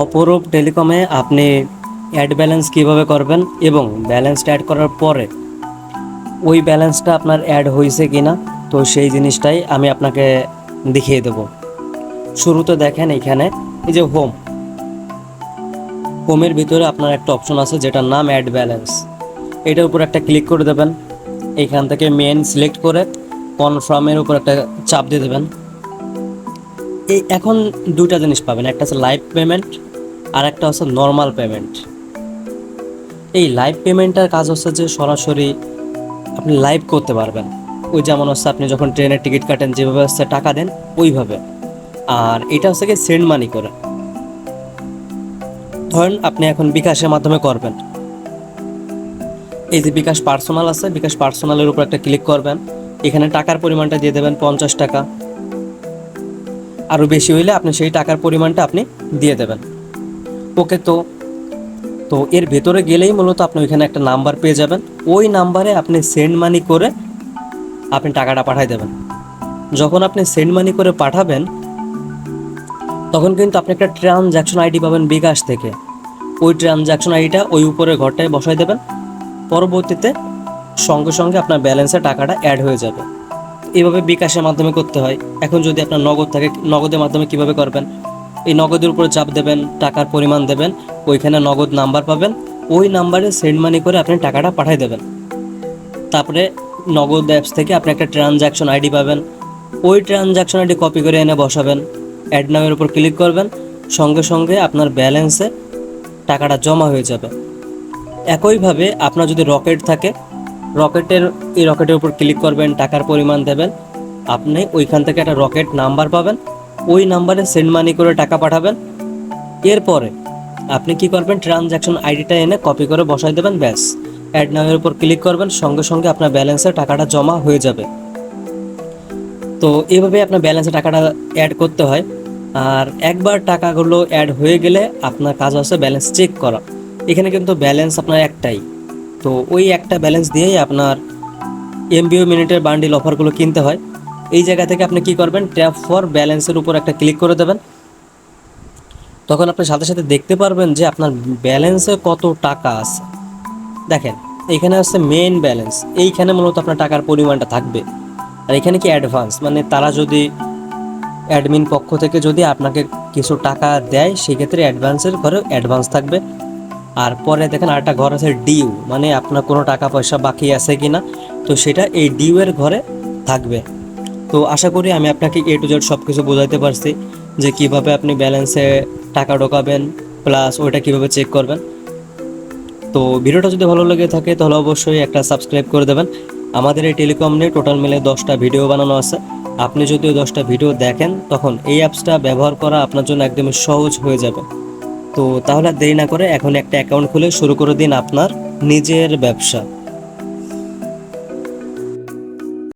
অপরূপ টেলিকমে আপনি add balance কিভাবে করবেন এবং ব্যালেন্সটা অ্যাড করার পরে ওই ব্যালেন্সটা আপনার অ্যাড হয়েছে কিনা, তো সেই জিনিসটাই আমি আপনাকে দেখিয়ে দেব। শুরুতে দেখেন এখানে এই যে হোমের ভিতরে আপনার একটা অপশন আছে যেটার নাম অ্যাড ব্যালেন্স। এটার উপর একটা ক্লিক করে দেবেন। এইখান থেকে মেন সিলেক্ট করে কনফার্মের উপর একটা চাপ দিয়ে দেবেন। এই এখন দুইটা জিনিস পাবেন, একটা হচ্ছে লাইভ পেমেন্ট আর একটা হচ্ছে নর্মাল পেমেন্ট। এই লাইভ পেমেন্টটার কাজ হচ্ছে যে সরাসরি আপনি লাইভ করতে পারবেন, ওই যেমন হচ্ছে আপনি যখন ট্রেনের টিকিট কাটেন যেভাবে হচ্ছে টাকা দেন ওইভাবে। আর এটা হচ্ছে কি সেন্ড মানি করে, ধরেন আপনি এখন বিকাশের মাধ্যমে করবেন। এই যে বিকাশ পার্সোনাল আছে, বিকাশ পার্সোনালের উপর একটা ক্লিক করবেন। এখানে টাকার পরিমাণটা দিয়ে দেবেন 50 টাকা, আরও বেশি হইলে আপনি সেই টাকার পরিমাণটা আপনি দিয়ে দেবেন। ওকে, তো তো এর ভেতরে গেলেই মূলত আপনি ওইখানে একটা নাম্বার পেয়ে যাবেন। ওই নাম্বারে আপনি সেন্ড মানি করে আপনি টাকাটা পাঠিয়ে দেবেন। যখন আপনি সেন্ড মানি করে পাঠাবেন তখন কিন্তু আপনি একটা ট্রানজ্যাকশন আইডি পাবেন বিকাশ থেকে। ওই ট্রানজ্যাকশন আইডিটা ওই উপরে ঘরটায় বসাই দেবেন। পরবর্তীতে সঙ্গে সঙ্গে আপনার ব্যালেন্সে টাকাটা অ্যাড হয়ে যাবে। এভাবে বিকাশের মাধ্যমে করতে হয়। এখন যদি আপনার নগদ থাকে, নগদের মাধ্যমে কিভাবে করবেন? এই নগদের উপরে চাপ দেবেন, টাকার পরিমাণ দেবেন, ওইখানে নগদ নাম্বার পাবেন, ওই নাম্বারে সেন্ড মানি করে আপনি টাকাটা পাঠিয়ে দেবেন। তারপরে নগদ অ্যাপস থেকে আপনি একটা ট্রানজ্যাকশন আইডি পাবেন, ওই ট্রানজ্যাকশন আইডি কপি করে এনে বসাবেন, অ্যাড নামের উপর ক্লিক করবেন, সঙ্গে সঙ্গে আপনার ব্যালেন্সে টাকাটা জমা হয়ে যাবে। একইভাবে আপনার যদি রকেট থাকে, রকেটের উপর ক্লিক করবেন, টাকার পরিমাণ দেবেন, আপনি ওইখান থেকে একটা রকেট নাম্বার পাবেন, ওই নাম্বারে সেন্ড মানি করে টাকা পাঠাবেন। এরপরে আপনি কি করবেন, ট্রানজ্যাকশন আইডিটা এনে কপি করে বসাই দেবেন, ব্যাস অ্যাড নামের উপর ক্লিক করবেন, সঙ্গে সঙ্গে আপনার ব্যালেন্সে টাকাটা জমা হয়ে যাবে। তো এইভাবে আপনার ব্যালেন্সে টাকাটা অ্যাড করতে হয়। আর একবার টাকাগুলো অ্যাড হয়ে গেলে আপনার কাজ হচ্ছে ব্যালেন্স চেক করা। এখানে কিন্তু ব্যালেন্স আপনার একটাই, তো ওই একটা ব্যালেন্স দিয়েই আপনার এমবিও মিনিটের বান্ডিল অফারগুলো কিনতে হয়। এই জায়গা থেকে আপনি কি করবেন, ট্যাপ ফর ব্যালেন্সের উপর একটা ক্লিক করে দেবেন। তখন আপনি সাথে সাথে দেখতে পারবেন যে আপনার ব্যালেন্সে কত টাকা আছে। দেখেন এইখানে আছে মেইন ব্যালেন্স, এইখানে মূলত আপনার টাকার পরিমাণটা থাকবে। আর এখানে কি অ্যাডভান্স, মানে তারা যদি অ্যাডমিন পক্ষ থেকে যদি আপনাকে কিছু টাকা দেয় সেক্ষেত্রে অ্যাডভান্সের ঘরে অ্যাডভান্স থাকবে। আর পরে দেখেন আরেকটা ঘর আছে ডিউ, মানে আপনার কোনো টাকা পয়সা বাকি আছে কি না, তো সেটা এই ডিউ এর ঘরে থাকবে। তো আশা করি আমি আপনাকে এ টু জেড সব কিছু বোঝাইতে পারছি যে কিভাবে আপনি ব্যালেন্সে টাকা ঢোকাবেন, প্লাস ওইটা কিভাবে চেক করবেন। তো ভিডিওটা যদি ভালো লেগে থাকে তাহলে অবশ্যই একটা সাবস্ক্রাইব করে দেবেন। আমাদের এই টেলিকম নিয়ে টোটাল মিলে 10টা ভিডিও বানানো আছে। আপনি যদি ওই 10টা ভিডিও দেখেন তখন এই অ্যাপসটা ব্যবহার করা আপনার জন্য একদমই সহজ হয়ে যাবে। তো তাহলে দেরি না করে এখন একটা অ্যাকাউন্ট খুলে শুরু করে দিন আপনার নিজের ব্যবসা।